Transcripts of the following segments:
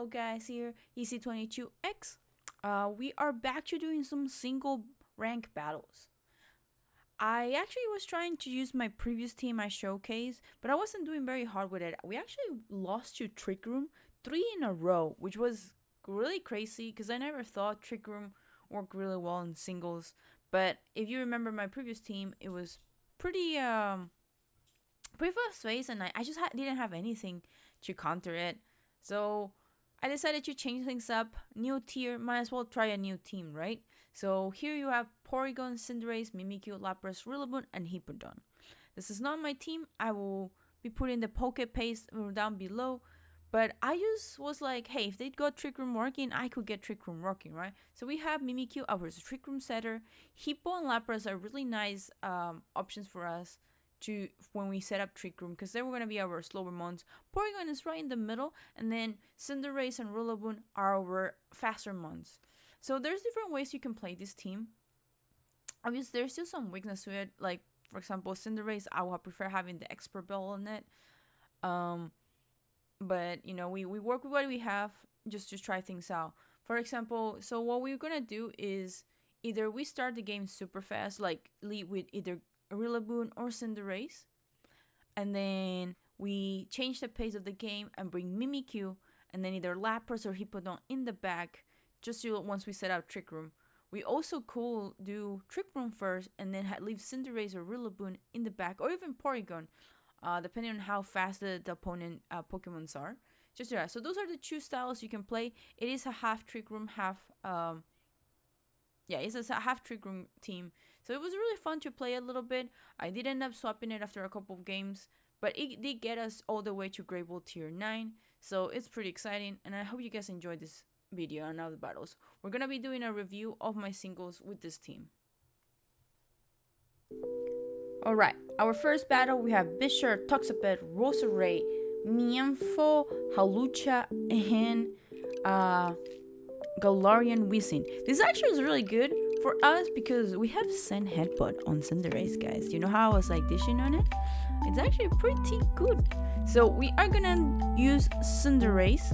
Hello guys, here EC22X. We are back to doing some single rank battles. I actually was trying to use my previous team I showcased, but I wasn't doing very hard with it. We actually lost to Trick Room 3 in a row, which was really crazy because I never thought Trick Room worked really well in singles. But if you remember my previous team, it was pretty fast pace, and I just didn't have anything to counter it. So I decided to change things up. New tier, might as well try a new team, right? So here you have Porygon, Cinderace, Mimikyu, Lapras, Rillaboom, and Hippowdon. This is not my team. I will be putting the Poke Paste down below. But I just was like, hey, if they got Trick Room working, I could get Trick Room working, right? So we have Mimikyu, our Trick Room setter. Hippo and Lapras are really nice options for us to when we set up Trick Room, because they were gonna be our slower mons. Porygon is right in the middle, and then Cinderace and Rillaboom are our faster mons. So there's different ways you can play this team. Obviously, there's still some weakness to it. Like for example, Cinderace, I would prefer having the Expert Ball on it. But you know, we work with what we have just to try things out. For example, so what we're gonna do is either we start the game super fast, like lead with either Rillaboom or Cinderace, and then we change the pace of the game and bring Mimikyu, and then either Lapras or Hippowdon in the back, just to once we set out Trick Room. We also could do Trick Room first, and then leave Cinderace or Rillaboom in the back, or even Porygon, depending on how fast the opponent Pokemons are. Just that. So those are the two styles you can play. It is a half Trick Room, it's a half Trick Room team. So it was really fun to play a little bit. I did end up swapping it after a couple of games, but it did get us all the way to Great Ball Tier 9. So it's pretty exciting, and I hope you guys enjoyed this video and all the battles. We're gonna be doing a review of my singles with this team. Alright, our first battle, we have Bisharp, Toxapex, Roserade, Mienfoo, Hawlucha, and Galarian Weezing. This actually is really good for us because we have Sand Headbutt on Cinderace, guys. You know how I was like dishing on it? It's actually pretty good. So we are gonna use Cinderace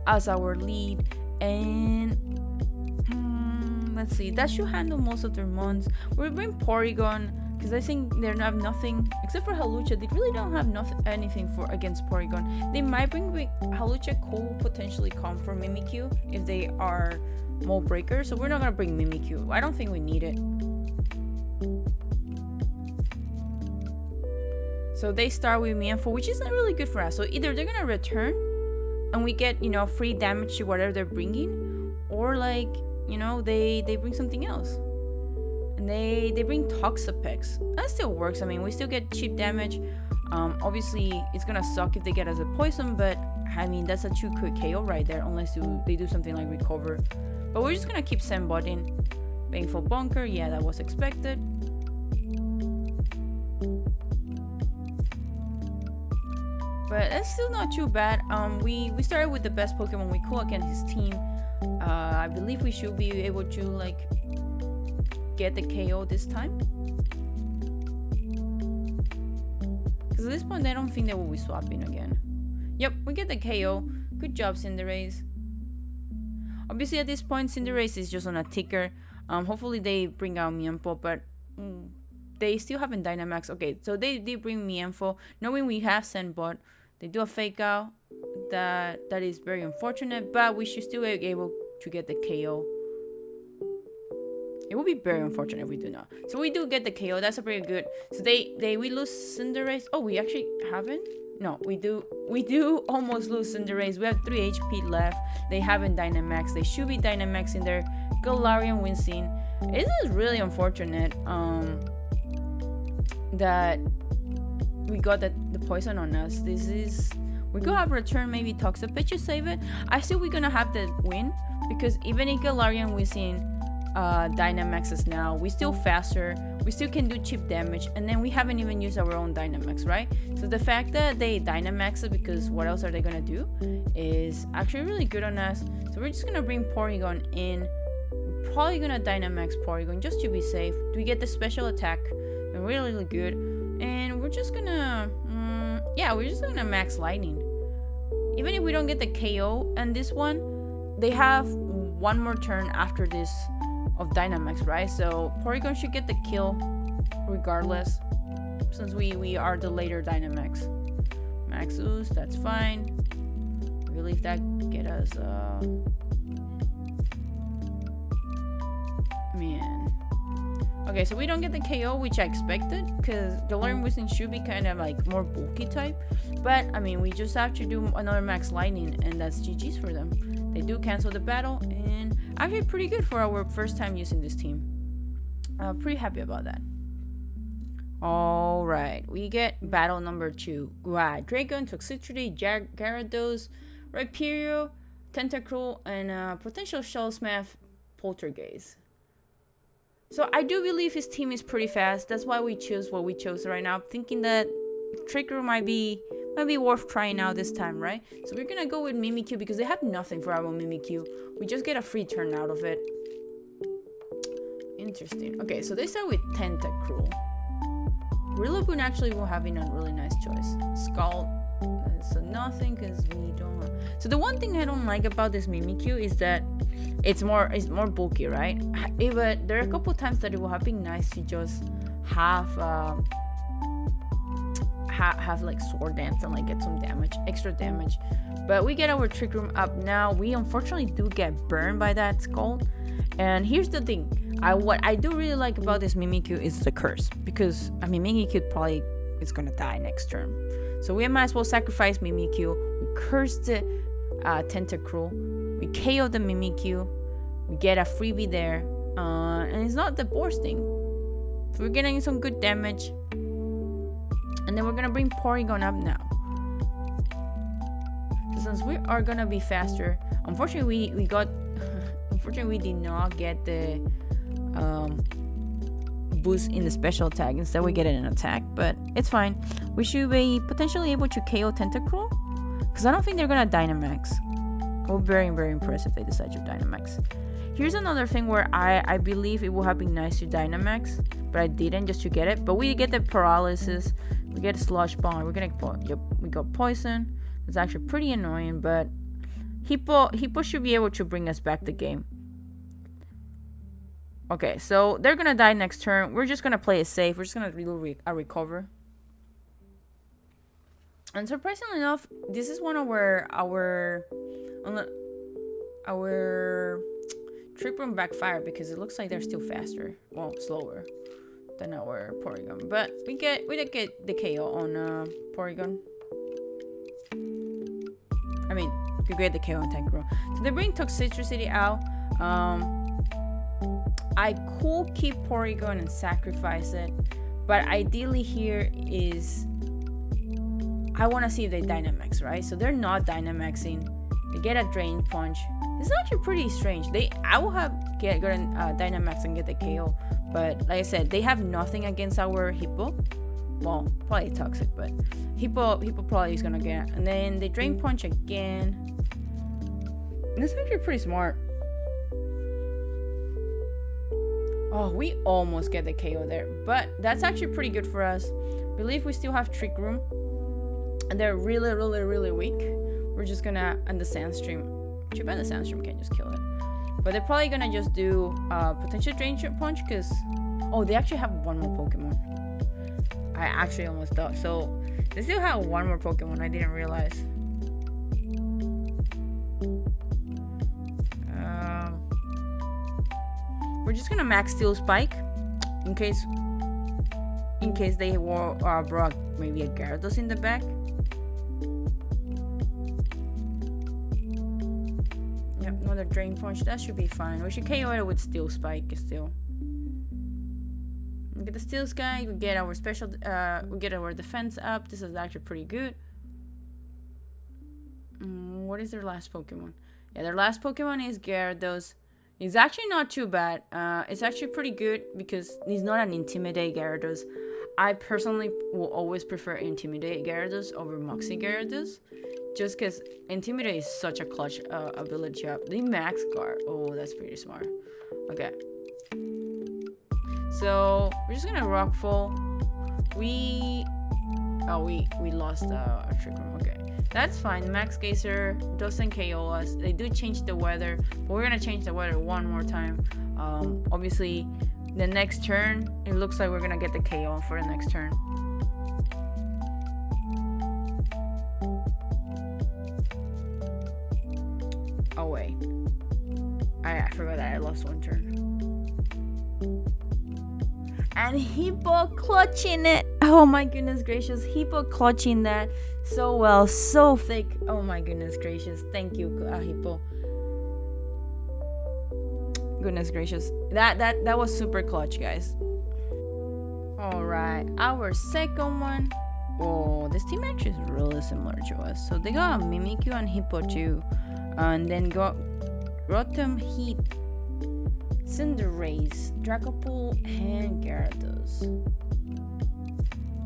as our lead, and let's see, that should handle most of their mons. We'll bring Porygon because I think they have nothing except for Hawlucha. They really don't have anything for against Porygon. They might bring Hawlucha, could potentially come for Mimikyu if they are mold breakers. So we're not gonna bring Mimikyu. I don't think we need it. So they start with Mienfoo, which isn't really good for us. So either they're gonna return and we get, you know, free damage to whatever they're bringing, or like, you know, they bring something else. And they bring Toxapex. That still works. I mean, we still get cheap damage. Obviously, it's gonna suck if they get us a poison, but I mean, that's a 2-quick KO right there, unless they do something like recover. But we're just gonna keep Sandbotting. Painful Bunker, yeah, that was expected. But that's still not too bad. We started with the best Pokemon we could against his team. I believe we should be able to like get the KO this time. Because at this point, I don't think they will be swapping again. Yep, we get the KO. Good job, Cinderace. Obviously, at this point, Cinderace is just on a ticker. Hopefully, they bring out Mienfoo, but they still haven't Dynamax. Okay, so they bring Mienfoo, knowing we have Sandbot. They do a fake out. That is very unfortunate, but we should still be able to get the KO. It would be very unfortunate if we do not. So we do get the KO. That's a pretty good. So we lose Cinderace. Oh, we actually haven't. No, we do almost lose Cinderace. We have 3 HP left. They haven't Dynamax. They should be Dynamaxing their Galarian Weezing. It is really unfortunate that we got the poison on us. We could have returned maybe Toxapex to save it. I still we're gonna have the win because even if Galarian Weezing Dynamaxes now, we still faster, we still can do cheap damage, and then we haven't even used our own Dynamax, right? So the fact that they Dynamax it, because what else are they gonna do, is actually really good on us. So we're just gonna bring Porygon in. Probably gonna Dynamax Porygon just to be safe. We get the special attack, and really good. And we're just gonna max Lightning. even if we don't get the KO and this one, they have one more turn after this of Dynamax, right? So Porygon should get the kill regardless, since we are the later Dynamax. Maxus, that's fine. I believe that get us man. Okay, so we don't get the KO, which I expected, because Galarian Weezing should be kind of like more bulky type. But I mean, we just have to do another Max Lightning, and that's GG's for them. They do cancel the battle, and actually pretty good for our first time using this team. Pretty happy about that. Alright, we get battle number 2. Dragon, Toxicity, Gyarados, Rhyperior, Tentacruel, and potential Shell Smash Poltergeist. So I do believe his team is pretty fast. That's why we choose what we chose right now, thinking that Trick Room might be worth trying out this time, right? So we're gonna go with Mimikyu because they have nothing for our Mimikyu. We just get a free turn out of it. Interesting. Okay, so they start with Tentacruel. Rillaboom actually will have been a really nice choice. Scald, so nothing because we don't. So the one thing I don't like about this Mimikyu is that it's more bulky, right? But there are a couple times that it would have been nice to just have like Sword Dance and like get some damage, extra damage. But we get our Trick Room up now. We unfortunately do get burned by that Scald. And here's the thing. What I do really like about this Mimikyu is the curse, because I mean Mimikyu probably is gonna die next turn, so we might as well sacrifice Mimikyu. We curse the Tentacruel, we KO the Mimikyu, we get a freebie there, and it's not the bursting, so we're getting some good damage, and then we're gonna bring Porygon up now. So since we are gonna be faster, unfortunately we got unfortunately we did not get the boost in the special attack. Instead we get an attack, but it's fine. We should be potentially able to KO Tentacruel, because I don't think they're gonna Dynamax. I would be very, very impressed if they decide to Dynamax. Here's another thing where I believe it would have been nice to Dynamax, but I didn't, just to get it. But we get the Paralysis, we get Slush Bomb, we got Poison. It's actually pretty annoying, but Hippo should be able to bring us back the game. Okay, so they're gonna die next turn. We're just gonna play it safe. We're just gonna recover. And surprisingly enough, this is one of our Trick Room backfire, because it looks like they're still faster, well, slower than our Porygon. But we did get the KO on Porygon. I mean, we get the KO on Tentacruel. So they bring Toxicity out. I could keep Porygon and sacrifice it, but ideally here is I want to see if they Dynamax, right? So they're not Dynamaxing. They get a Drain Punch. This is actually pretty strange. I will have gotten Dynamax and get the KO, but like I said, they have nothing against our Hippo. Well, probably Toxic, but Hippo probably is gonna get it. And then they Drain Punch again. This is actually pretty smart. Oh, we almost get the KO there, but that's actually pretty good for us. I believe we still have Trick Room, and they're really, really, really weak. We're just gonna, and the Sandstream. Too bad the Sandstream can't just kill it. But they're probably gonna just do potential Drain Punch, because oh, they actually have one more Pokemon. I actually almost thought so. They still have one more Pokemon. I didn't realize. We're just gonna max Steel Spike in case they brought maybe a Gyarados in the back. Yep, another Drain Punch. That should be fine. We should KO it with Steel Spike still. We get the Steel Spike. We get our special. We get our defense up. This is actually pretty good. What is their last Pokemon? Yeah, their last Pokemon is Gyarados. It's actually not too bad. It's actually pretty good because he's not an Intimidate Gyarados. I personally will always prefer Intimidate Gyarados over Moxie Gyarados, just because Intimidate is such a clutch ability up. The Max Guard. Oh, that's pretty smart. Okay. So we're just gonna Rockfall. We Oh, we lost our Trick Room. Okay, that's fine. Max Gazer doesn't KO us. They do change the weather, but we're gonna change the weather one more time. Obviously, the next turn, it looks like we're gonna get the KO for the next turn. Oh wait, I forgot that I lost one turn. And Hippo clutching it. Oh my goodness gracious. Hippo clutching that so well. So thick. Oh my goodness gracious. Thank you, Hippo. Goodness gracious. That was super clutch, guys. Alright. Our second one. Oh, this team actually is really similar to us. So they got Mimikyu and Hippo too. And then got Rotom Heat, Cinderace, Dragapult, and Gyarados.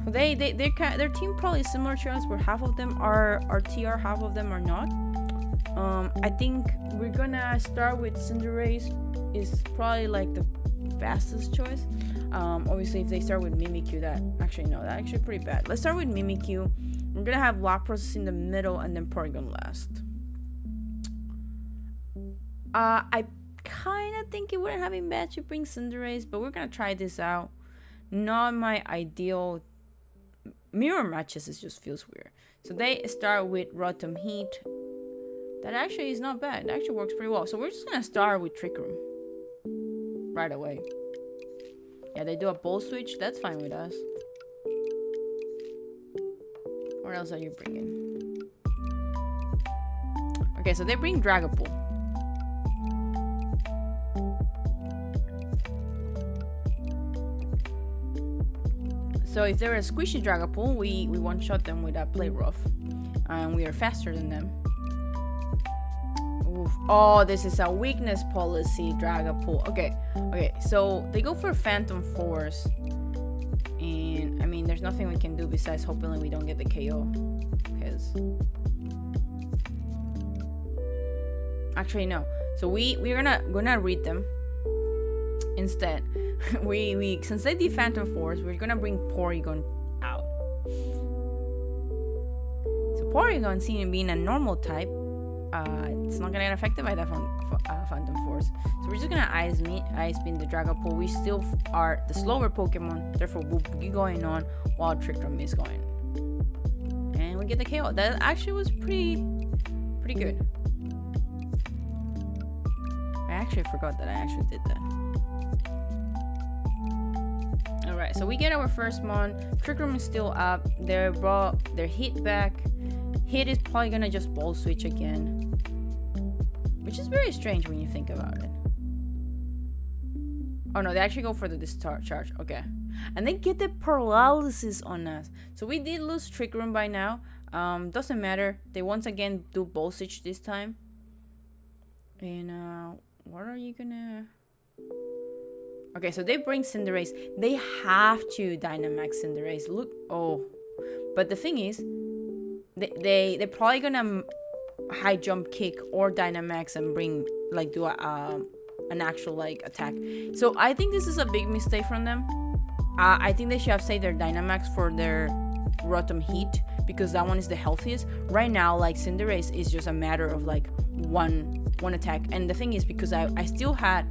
So their team probably is similar to us, where half of them are TR, half of them are not. I think we're gonna start with Cinderace. Is probably like the fastest choice. Obviously, if they start with Mimikyu, that's actually pretty bad. Let's start with Mimikyu. We're gonna have Lapras in the middle, and then Porygon last. I kind of think it wouldn't have been bad to bring Cinderace, but we're gonna try this out. Not my ideal. Mirror matches, it just feels weird. So they start with Rotom Heat. That actually is not bad. It actually works pretty well. So we're just gonna start with Trick Room right away. Yeah, they do a Bolt Switch. That's fine with us. What else are you bringing? Okay, so they bring Dragapult. So if they're a squishy Dragapult, we one-shot them with a Play Rough. And we are faster than them. Oof. Oh, this is a weakness policy Dragapult. Okay, so they go for Phantom Force. And, I mean, there's nothing we can do besides hoping we don't get the KO. Because... Actually, no. So we're gonna read them. Instead, we since they did Phantom Force, we're gonna bring Porygon out. So Porygon, seeing being a normal type, it's not gonna get affected by that Phantom Force. So we're just gonna Ice Beam the Dragapult. We still are the slower Pokemon, therefore we'll be going on while Trick Room is going. And we get the KO. That actually was pretty good. I actually forgot that I actually did that. Alright, so we get our first mon. Trick Room is still up. Their hit back. Hit is probably gonna just Bolt Switch again. Which is very strange when you think about it. Oh no, they actually go for the discharge. Okay. And they get the paralysis on us. So we did lose Trick Room by now. Doesn't matter. They once again do Bolt Switch this time. And what are you gonna... Okay, so they bring Cinderace. They have to Dynamax Cinderace. Look, oh. But the thing is, they're probably gonna high jump kick or Dynamax and bring, like, do an actual, like, attack. So I think this is a big mistake from them. I think they should have saved their Dynamax for their Rotom Heat, because that one is the healthiest. Right now, like, Cinderace is just a matter of, like, one attack. And the thing is, because I still had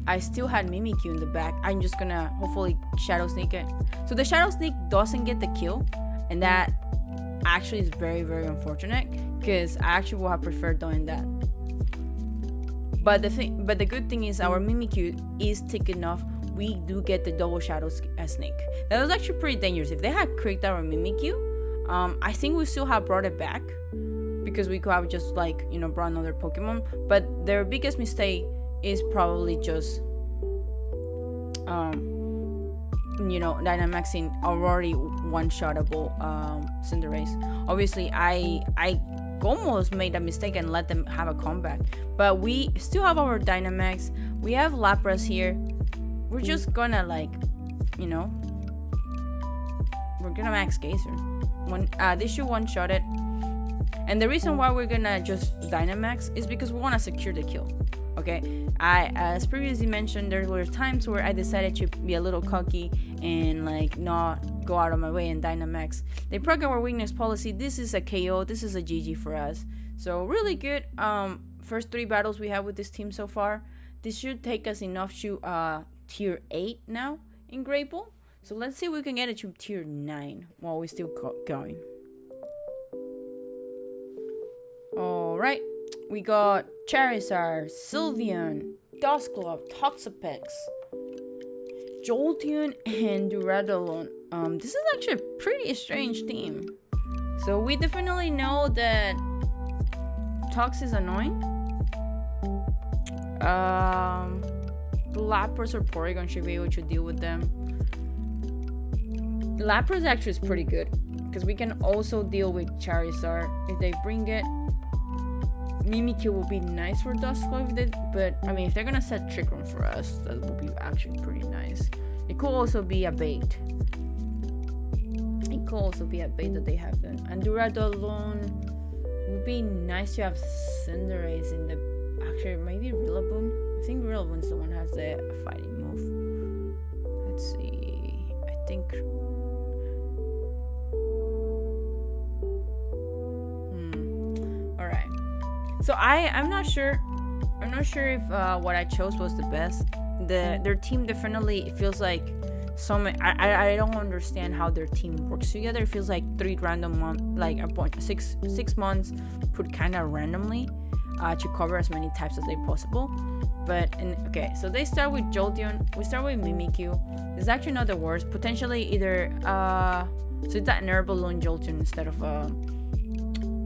Mimikyu in the back, I'm just gonna hopefully Shadow Sneak it. So the Shadow Sneak doesn't get the kill, and that actually is very, very unfortunate, because I actually would have preferred doing that. But the good thing is our Mimikyu is thick enough. We do get the double Shadow Sneak. That was actually pretty dangerous. If they had cricked our Mimikyu, I think we still have brought it back, because we could have just, like, you know, brought another Pokemon. But their biggest mistake is probably just you know, Dynamaxing already one-shotable Cinderace. Obviously, I almost made a mistake and let them have a comeback, but we still have our Dynamax. We have Lapras here. We're just gonna, like, you know, we're gonna Max Gazer. They should one-shot it. And the reason why we're gonna just Dynamax is because we want to secure the kill. Okay, as previously mentioned, there were times where I decided to be a little cocky and like not go out of my way and Dynamax. They proc our weakness policy. This is a KO. This is a GG for us. So really good. First 3 battles we have with this team so far. This should take us enough to tier 8 now in Great Ball. So let's see if we can get it to tier 9 while we're still going. Alright, we got Charizard, Sylveon, Dusclops, Toxapex, Jolteon, and Duraludon. This is actually a pretty strange team. So we definitely know that Tox is annoying. Lapras or Porygon should be able to deal with them. Lapras actually is pretty good because we can also deal with Charizard if they bring it. Mimikyu will be nice for Dusclops, but I mean, if they're gonna set Trick Room for us, that will be actually pretty nice. It could also be a bait. It could also be a bait that they have then. And Duraludon would be nice to have Cinderace in the. Actually, maybe Rillaboom. I think Rillaboom's the one that has the fighting move. Let's see. I think. Alright. So I'm not sure. I'm not sure if what I chose was the best. Their team definitely feels like so many. I don't understand how their team works together. It feels like 3 random months, like a point 6 months put kind of randomly to cover as many types as they possible. But okay, so they start with Jolteon. We start with Mimikyu. It's actually not the worst. Potentially either so it's that Nerballoon Jolteon instead of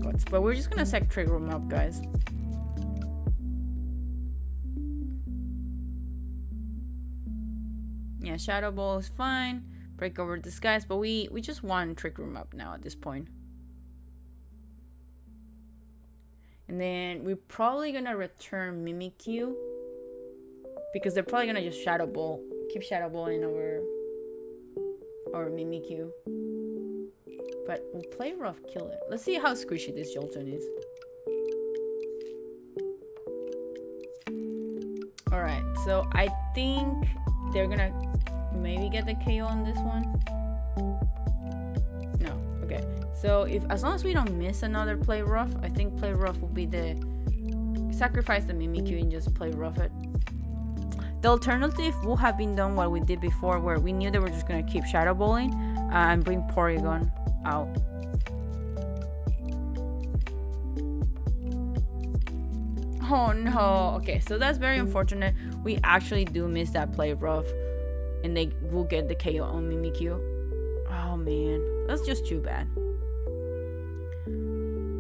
Guts. But we're just gonna set Trick Room up, guys. Yeah, Shadow Ball is fine. Break over Disguise, but we just want Trick Room up now at this point. And then we're probably gonna return Mimikyu because they're probably gonna just Shadow Ball, keep Shadow Balling our Mimikyu. But we'll play rough, kill it. Let's see how squishy this Jolteon is. Alright, so I think they're gonna maybe get the KO on this one. No, okay. So as long as we don't miss another play rough, I think play rough will be the sacrifice the Mimikyu and just play rough it. The alternative would have been done what we did before, where we knew they were just gonna keep Shadow Balling and bring Porygon out. Oh no. Okay, so that's very unfortunate. We actually do miss that play rough, and they will get the KO on Mimikyu. Oh man, that's just too bad.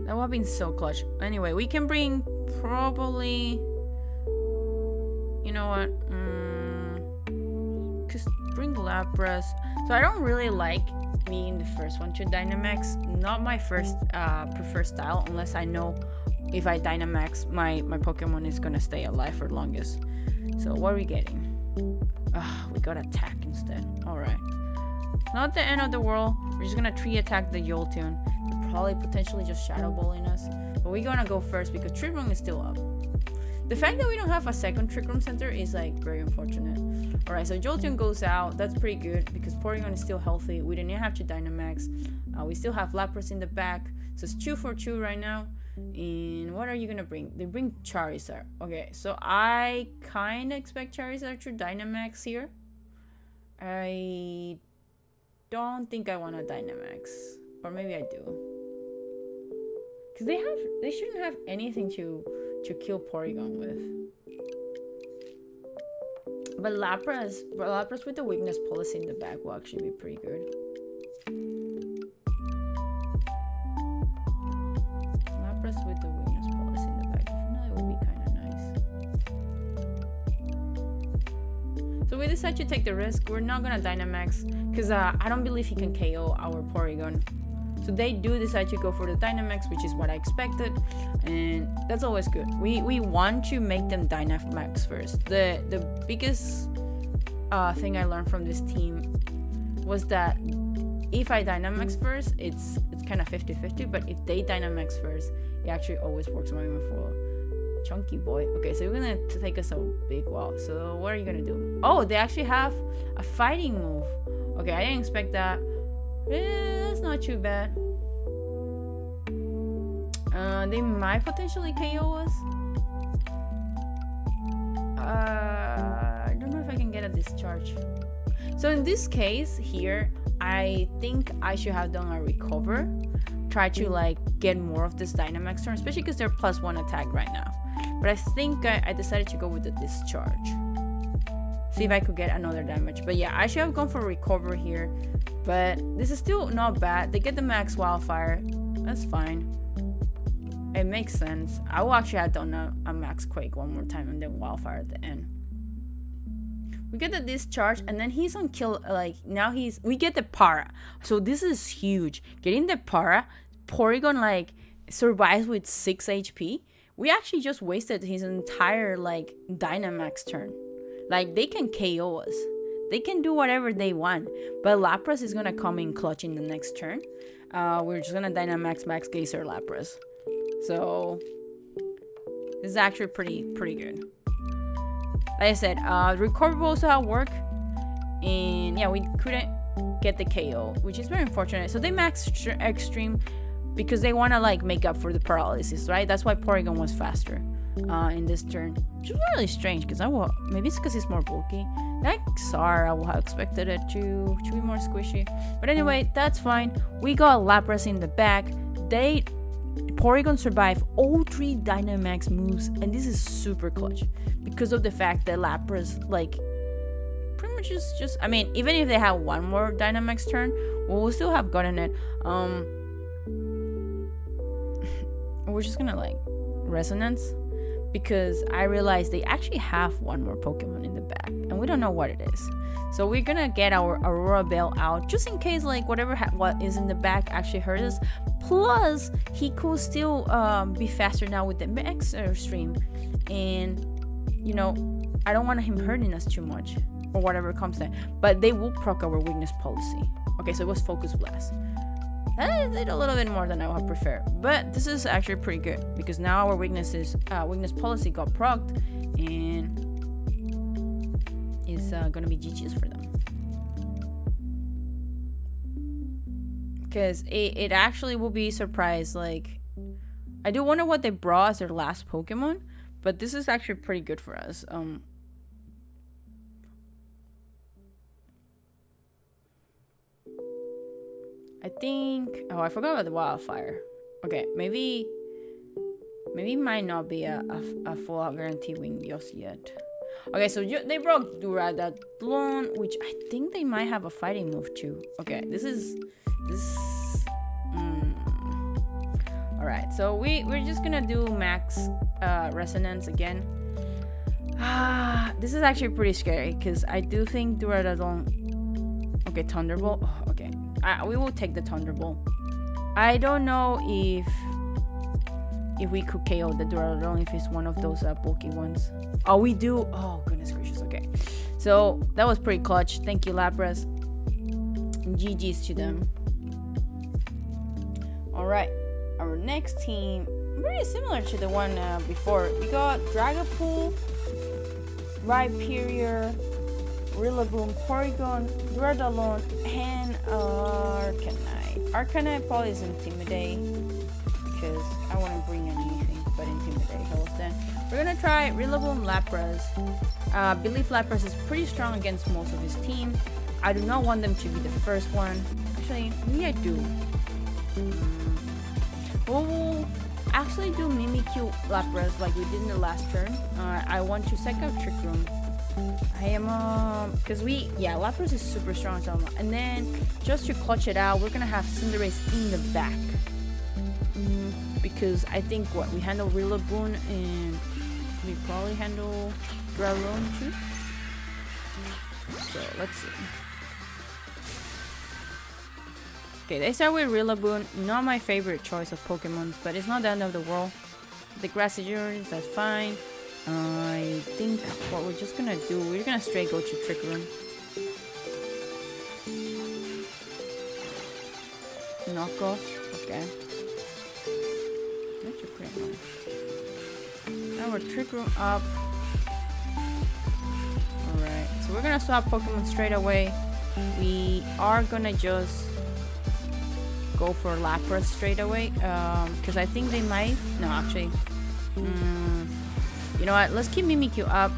That would have been so clutch. Anyway, we can bring probably. You know what? Just bring Lapras. So I don't really like being the first one to Dynamax. Not my first preferred style, unless I know if I Dynamax, my Pokemon is gonna stay alive for longest. So what are we getting? We got attack instead. Alright. Not the end of the world. We're just gonna 3-attack the Jolteon. They're probably potentially just Shadow Balling us. But we're gonna go first because Trick Room is still up. The fact that we don't have a second Trick Room center is like very unfortunate. Alright, so Jolteon goes out. That's pretty good because Porygon is still healthy. We didn't have to Dynamax. We still have Lapras in the back. So it's 2 for 2 right now. And what are you gonna bring? They bring Charizard. Okay, so I kind of expect Charizard to Dynamax here. I don't think I want to Dynamax. Or maybe I do. Because they shouldn't have anything to kill Porygon with. But Lapras with the weakness policy in the back will actually be pretty good. Lapras with the weakness policy in the back definitely will be kind of nice. So we decide to take the risk. We're not gonna Dynamax because I don't believe he can KO our Porygon. So they do decide to go for the Dynamax, which is what I expected, and that's always good. We want to make them Dynamax first. The biggest thing I learned from this team was that if I Dynamax first, it's kind of 50-50, but if they Dynamax first, it actually always works moving forward. Chunky boy. Okay, so we're gonna take us a big wall. So what are you gonna do? Oh, they actually have a fighting move. Okay, I didn't expect that. That's not too bad. They might potentially KO us. I don't know if I can get a discharge. So in this case here, I think I should have done a recover. Try to like get more of this Dynamax turn, especially because they're +1 attack right now. But I think I decided to go with the discharge. See if I could get another damage. But yeah, I should have gone for recover here. But this is still not bad. They get the max wildfire. That's fine. It makes sense. I will actually have done a max quake one more time and then wildfire at the end. We get the discharge and then he's on kill. Like now we get the para. So this is huge. Getting the para, Porygon like survives with 6 HP. We actually just wasted his entire like Dynamax turn. Like they can KO us. They can do whatever they want. But Lapras is gonna come in clutch in the next turn. We're just gonna Dynamax Max Geyser Lapras. So this is actually pretty good. Like I said, recover also had work, and yeah, we couldn't get the KO, which is very unfortunate. So they max extreme because they want to like make up for the paralysis, right? That's why Porygon was faster in this turn, which is really strange because maybe it's because it's more bulky. Like Xar, I would have expected it to be more squishy, but anyway, that's fine. We got Lapras in the back. Porygon survived all 3 Dynamax moves, and this is super clutch because of the fact that Lapras like pretty much just I mean, even if they have one more Dynamax turn, we'll still have gotten it. We're just gonna like resonance because I realized they actually have one more Pokemon in the back and we don't know what it is. So we're gonna get our Aurora Bell out just in case like what is in the back actually hurts us. Plus, he could still be faster now with the Max Stream, and you know, I don't want him hurting us too much or whatever comes there. But they will proc our weakness policy. Okay, so it was Focus Blast. That did a little bit more than I would prefer, but this is actually pretty good because now our weakness policy got procced, and it's gonna be GG's for them. Because it actually will be surprised. Like, I do wonder what they brought as their last Pokemon, but this is actually pretty good for us. I think. Oh, I forgot about the wildfire. Okay, maybe might not be a full out guarantee win just yet. Okay, so they brought Duraludon, which I think they might have a fighting move too. Okay, this. All right, so we're just gonna do max resonance again. This is actually pretty scary because I do think Duraludon. Okay, Thunderbolt. Oh, okay, we will take the Thunderbolt. I don't know if we could KO the Duraludon if it's one of those bulky ones. Oh, we do. Oh, goodness gracious. Okay, so that was pretty clutch. Thank you, Lapras. GG's to them. All right, our next team very similar to the one before. We got Dragapult, Rhyperior, Rillaboom, Porygon, Duraludon, and Arcanine. Arcanine probably is Intimidate because I wouldn't bring anything but Intimidate heals then. We're gonna try Rillaboom, Lapras. Believe Lapras is pretty strong against most of his team. I do not want them to be the first one. Actually, maybe I do. We'll actually do Mimikyu Lapras like we did in the last turn. I want to check out Trick Room. I am because Lapras is super strong, and then just to clutch it out, we're gonna have Cinderace in the back because I think we handle Rillaboom and we probably handle Duraludon too. So let's see. Okay, they start with Rillaboom. Not my favorite choice of Pokemons, but it's not the end of the world. The grass is yours, that's fine. I think what we're just gonna do, we're gonna straight go to Trick Room. Knock off, okay. That's pretty nice. Our Trick Room up. Alright, so we're gonna swap Pokemon straight away. We are gonna just go for Lapras straight away. Because I think they might. No, actually. You know what? Let's keep Mimikyu up.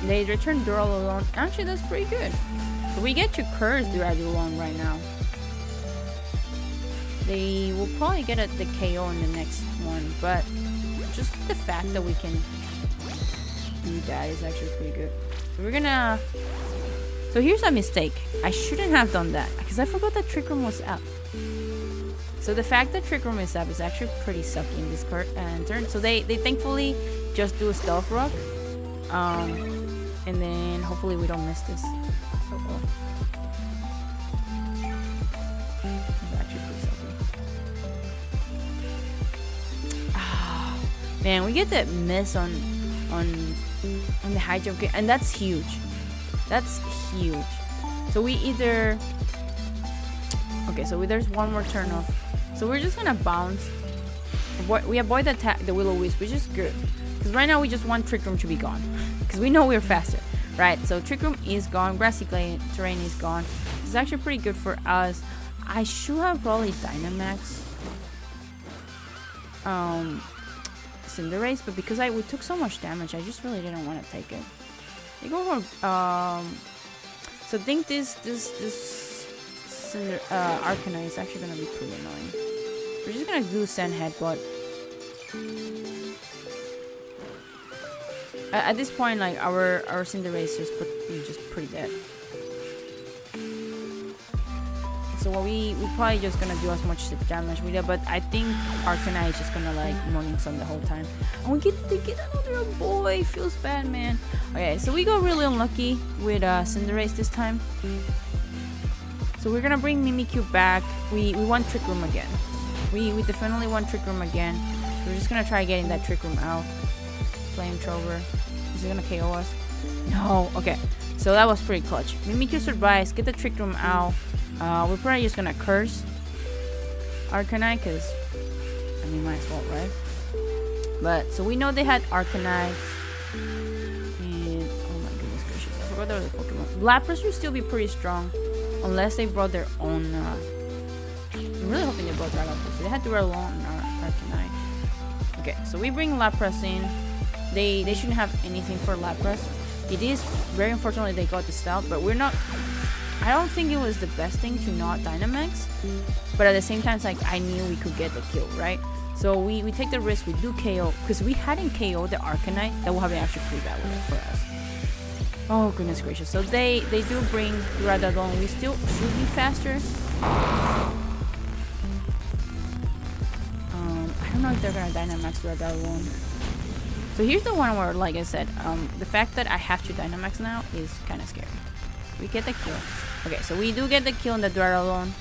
They return Duraludon. Actually, that's pretty good. So we get to curse Duraludon right now. They will probably get the KO in the next one, but just the fact that we can do that is actually pretty good. So we're gonna... So here's a mistake. I shouldn't have done that because I forgot that Trick Room was up. So the fact that Trick Room is up is actually pretty sucky in this turn. So they thankfully just do a Stealth Rock. And then hopefully we don't miss this. Man, we get that miss on the high jump, and that's huge. That's huge. So we either... Okay, so there's one more turn off. So we're just gonna bounce. We avoid the Will-O-Wisp, which is good. Because right now we just want Trick Room to be gone. Because we know we're faster. Right, so Trick Room is gone. Grassy terrain is gone. It's actually pretty good for us. I should have probably Dynamax. Cinderace, but because we took so much damage, I just really didn't want to take it. They go for so I think this Arcanine is actually gonna be pretty annoying. We're just gonna do Sand Headbutt. At this point, like our Cinderace is just pretty dead. So we probably just gonna do as much damage with it, but I think Arcanine is just gonna like Morning Sun the whole time. And we get another boy. Feels bad, man. Okay, so we got really unlucky with Cinderace this time. So we're gonna bring Mimikyu back. We want Trick Room again. We definitely want Trick Room again. So we're just gonna try getting that Trick Room out. Flamethrower. Is it gonna KO us? No. Okay. So that was pretty clutch. Mimikyu survives. Get the Trick Room out. We're probably just gonna curse Arcanine because I mean, might as well, right? But so we know they had Arcanine. And oh my goodness gracious, I forgot there was a Pokemon. Lapras will still be pretty strong unless they brought their own. I'm really hoping they brought Dragapult. So they had to rely on Arcanine. Okay, so we bring Lapras in. They shouldn't have anything for Lapras. It is very unfortunately they got the stealth, but we're not. I don't think it was the best thing to not Dynamax, but at the same time, it's like I knew we could get the kill, right? So we take the risk, we do KO, because we hadn't KO the Arcanine, that would have been actually pretty bad with it for us. Oh goodness gracious! So they do bring Duraludon. We still should be faster. I don't know if they're gonna Dynamax Duraludon. So here's the one where, like I said, the fact that I have to Dynamax now is kind of scary. We get the kill. Okay, so we do get the kill in the Duraludon,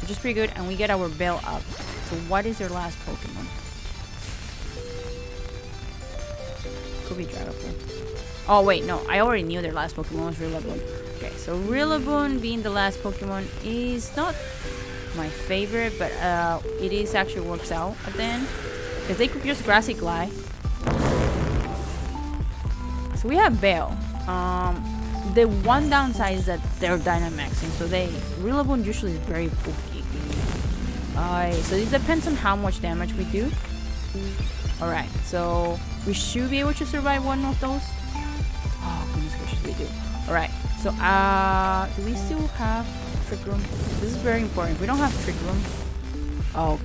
which is pretty good, and we get our Bell up. So what is your last Pokemon? Could be Dragapult. Oh wait, no, I already knew their last Pokemon was Rillaboom. Okay, so Rillaboom being the last Pokemon is not my favorite, but it is actually works out at the end. Because they could just Grassy Glide. So we have Bell. The one downside is that they're Dynamaxing, so Rillaboom usually is very bulky. So it depends on how much damage we do. Alright, so we should be able to survive one of those. Oh goodness gracious, we do. Alright, so do we still have Trick Room? This is very important. If we don't have Trick Room, oh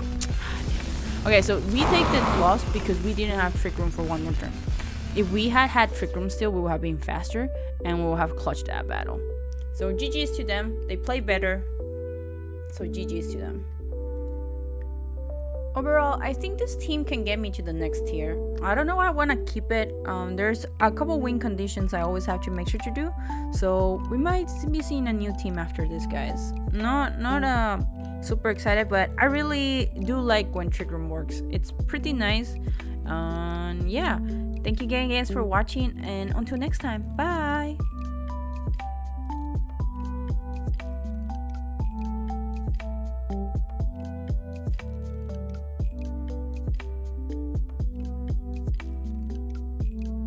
okay, so we take the loss because we didn't have Trick Room for one more turn. If we had Trick Room still, we would have been faster and we will have clutched that battle. So GG's to them. They play better. So GG's to them. Overall, I think this team can get me to the next tier. I don't know why I want to keep it. There's a couple win conditions I always have to make sure to do. So we might be seeing a new team after this, guys. Not super excited, but I really do like when Trick Room works. It's pretty nice. Yeah. Thank you again, guys, for watching, and until next time, bye.